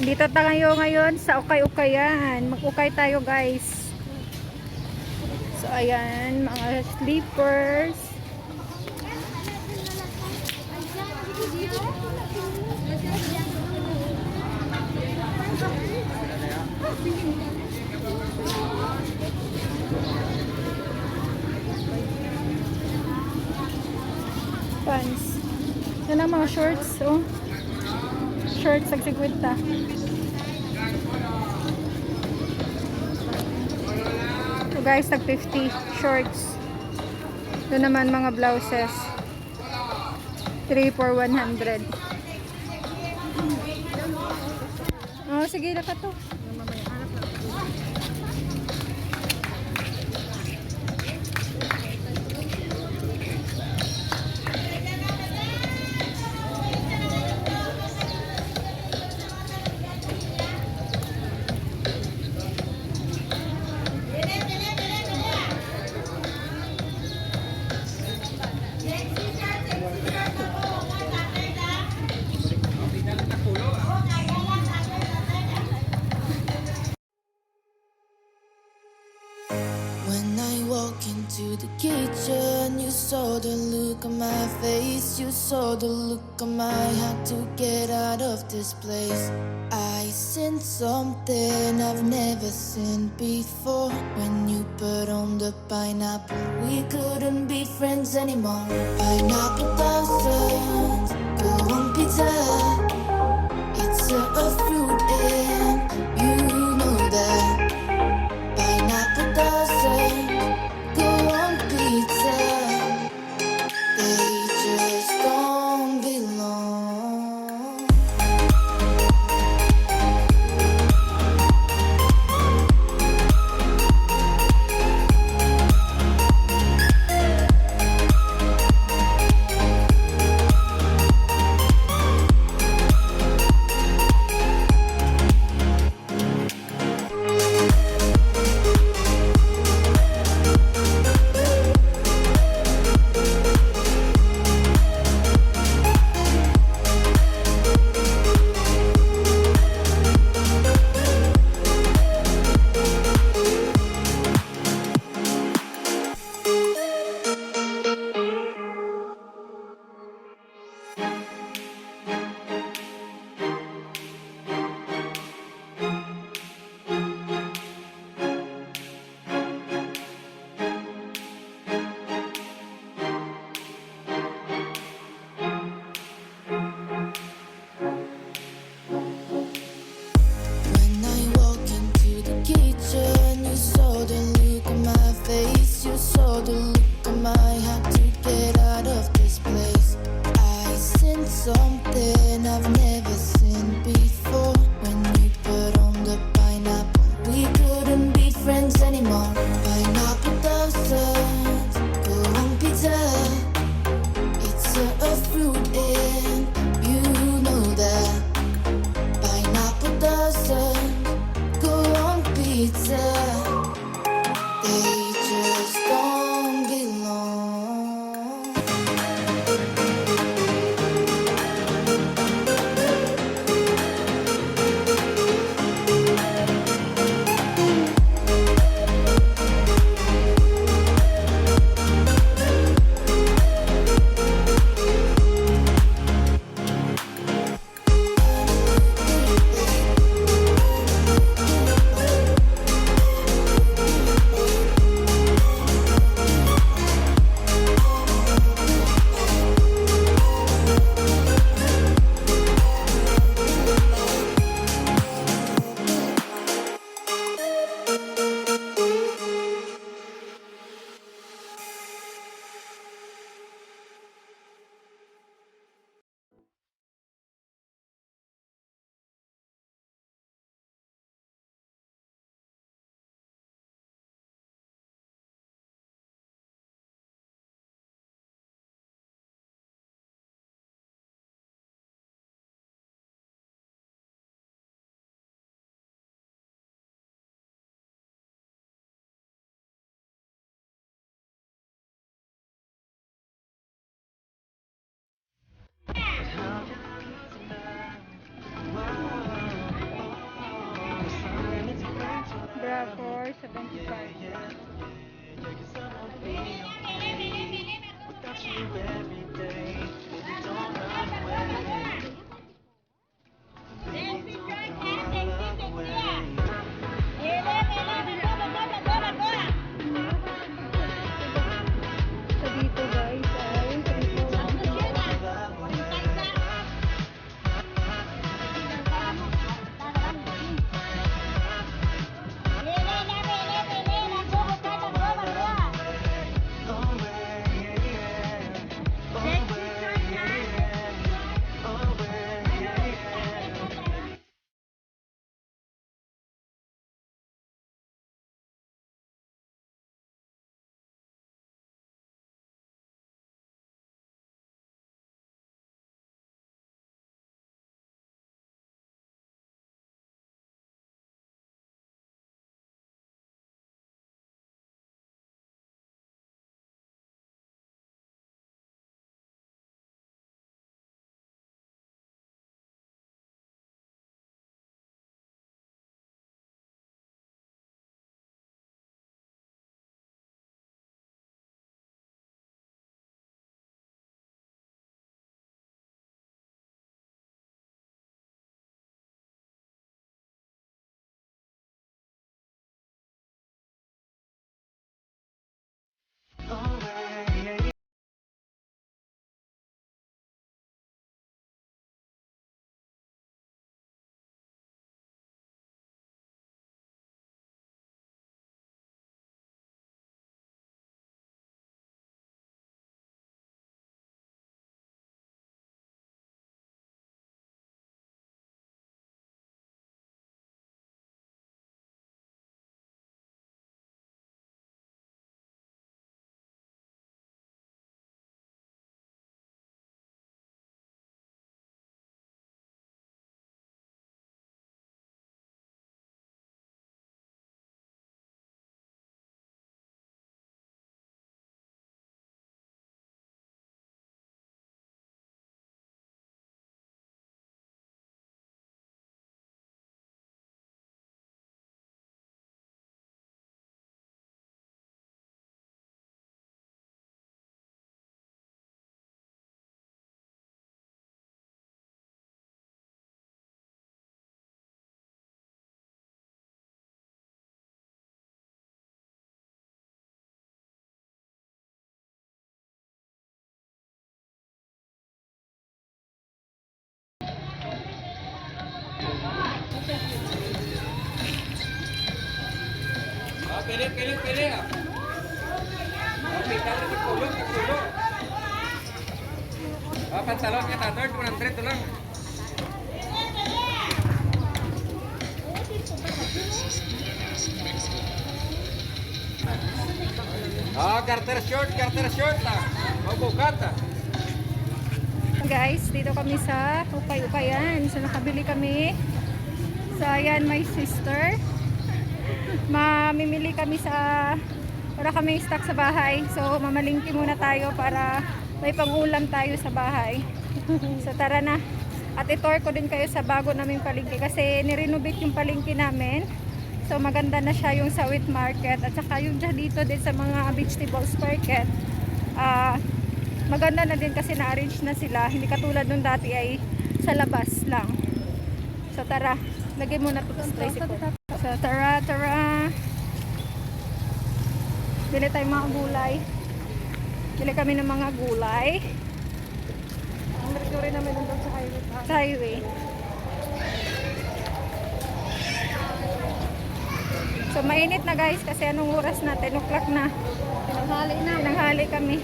Andito tayo ngayon sa ukay-ukayan. Mag-ukay tayo, guys. So, ayan, mga slippers. Pants. Yan ang mga shorts, oh. Shorts, nagsigwita. So guys, tag 50 shorts. Ito naman mga blouses. 3 for 100. Oh, sige, laka to. When I walk into the kitchen, you saw the look on my face. You saw the look on my heart to get out of this place. I seen something I've never seen before. When you put on the pineapple, we couldn't be friends anymore. Pineapple thousands, go on pizza. It's a fruit and you know that. Pineapple doesn't go on pizza. They just don't belong. When I walk into the kitchen, you saw the look on my face. You saw the look on my heart to get out of this place. I seen something I've never seen before. When you put on the pineapple, we couldn't be friends anymore. Pineapple doesn't go on pizza. It's a fruit and you know that. Pineapple doesn't go on pizza. They just don't belong. So dito guys ay Pili. Okay, kalau tulong. Pantalon kita, third 100 tulang. Garter short lah. Mau bukat lah. guys, dito kami sa Ukay-Ukayan. So nakabili kami. So ayan, my sister. Mamimili kami para kami stock sa bahay. So mamalingki muna tayo para may pangulam tayo sa bahay. So tara na. At itour ko din kayo sa bago naming palengke kasi nirenovate yung palengke namin. So maganda na siya yung sa wheat market at saka yung dito din sa mga vegetables market. Maganda na din kasi na-arrange na sila. Hindi katulad nung dati ay sa labas lang. So tara, lagay muna ito sa tricycle. So tara. Bili tayo mga gulay. Bili kami ng mga gulay. Ang mercury namin nandun sa highway. Sa highway. So mainit na guys kasi anong oras na? 10 o'clock na. Tinanghali kami.